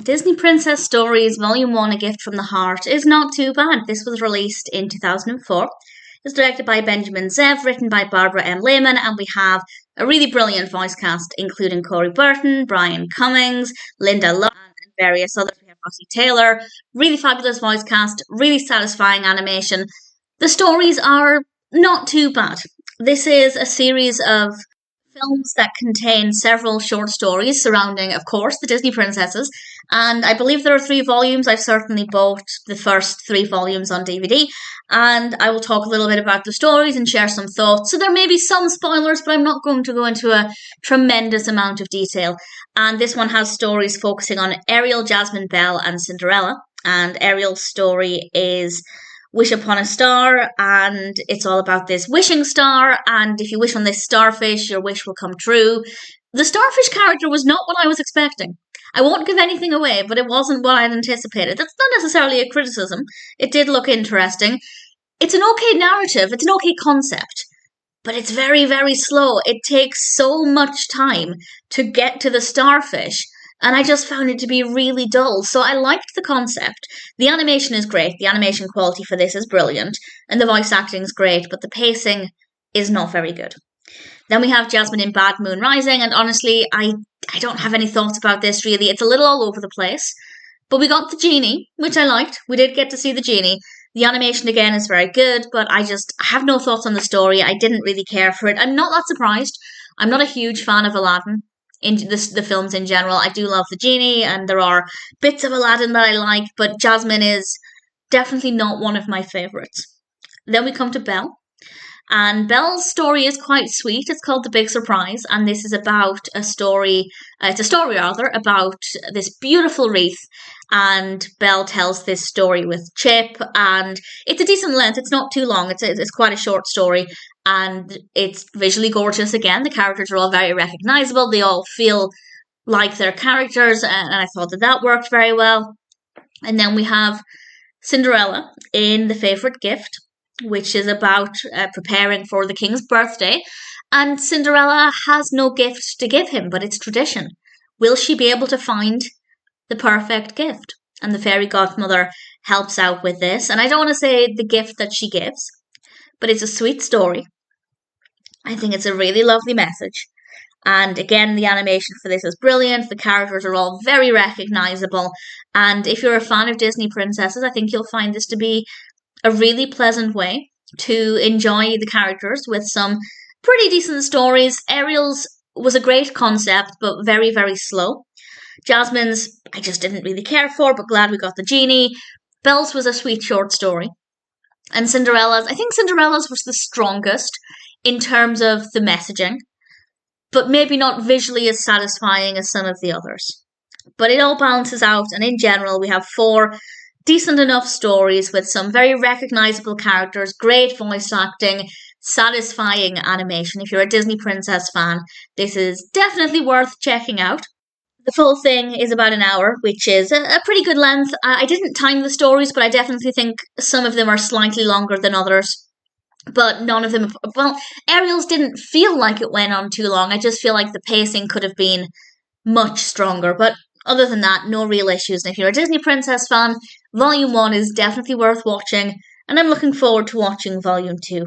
Disney Princess Stories Volume 1 A Gift from the Heart is not too bad. This was released in 2004. It's directed by Benjamin Zev, written by Barbara M. Layman, and we have a really brilliant voice cast, including Corey Burton, Brian Cummings, Linda Lohan, and various others. We have Russi Taylor. Really fabulous voice cast, really satisfying animation. The stories are not too bad. This is a series of films that contain several short stories surrounding, of course, the Disney princesses. And I believe there are 3 volumes. I've certainly bought the first 3 volumes on DVD. And I will talk a little bit about the stories and share some thoughts. So there may be some spoilers, but I'm not going to go into a tremendous amount of detail. And this one has stories focusing on Ariel, Jasmine, Belle, and Cinderella. And Ariel's story is Wish Upon a Star, and it's all about this wishing star, and if you wish on this starfish, your wish will come true. The starfish character was not what I was expecting. I won't give anything away, but it wasn't what I'd anticipated. That's not necessarily a criticism. It did look interesting. It's an okay narrative, it's an okay concept, but it's very, very slow. It takes so much time to get to the starfish, and I just found it to be really dull. So I liked the concept. The animation is great. The animation quality for this is brilliant. And the voice acting is great, but the pacing is not very good. Then we have Jasmine in Bad Moon Rising, and honestly, I don't have any thoughts about this really. It's a little all over the place. But we got the genie, which I liked. We did get to see the genie. The animation again is very good, but I have no thoughts on the story. I didn't really care for it. I'm not that surprised. I'm not a huge fan of Aladdin. In the films in general. I do love the genie, and there are bits of Aladdin that I like, but Jasmine is definitely not one of my favourites. Then we come to Belle, and Belle's story is quite sweet. It's called The Big Surprise, and this is about it's a story about this beautiful wreath, and Belle tells this story with Chip, and it's a decent length. It's not too long. It's quite a short story, and it's visually gorgeous again. The characters are all very recognisable. They all feel like their characters, and I thought that worked very well. And then we have Cinderella in The Favourite Gift, which is about preparing for the king's birthday. And Cinderella has no gift to give him, but it's tradition. Will she be able to find the perfect gift? And the fairy godmother helps out with this. And I don't want to say the gift that she gives, but it's a sweet story. I think it's a really lovely message. And again, the animation for this is brilliant. The characters are all very recognisable. And if you're a fan of Disney princesses, I think you'll find this to be a really pleasant way to enjoy the characters with some pretty decent stories. Ariel's was a great concept, but very, very slow. Jasmine's, I just didn't really care for, but glad we got the genie. Belle's was a sweet short story. And Cinderella's, I think Cinderella's was the strongest in terms of the messaging, but maybe not visually as satisfying as some of the others. But it all balances out, and in general, we have 4 decent enough stories with some very recognisable characters, great voice acting, satisfying animation. If you're a Disney Princess fan, this is definitely worth checking out. The full thing is about an hour, which is a pretty good length. I didn't time the stories, but I definitely think some of them are slightly longer than others. But none of them, well, Ariel's didn't feel like it went on too long. I just feel like the pacing could have been much stronger. But other than that, no real issues. And if you're a Disney Princess fan, Volume 1 is definitely worth watching. And I'm looking forward to watching Volume 2.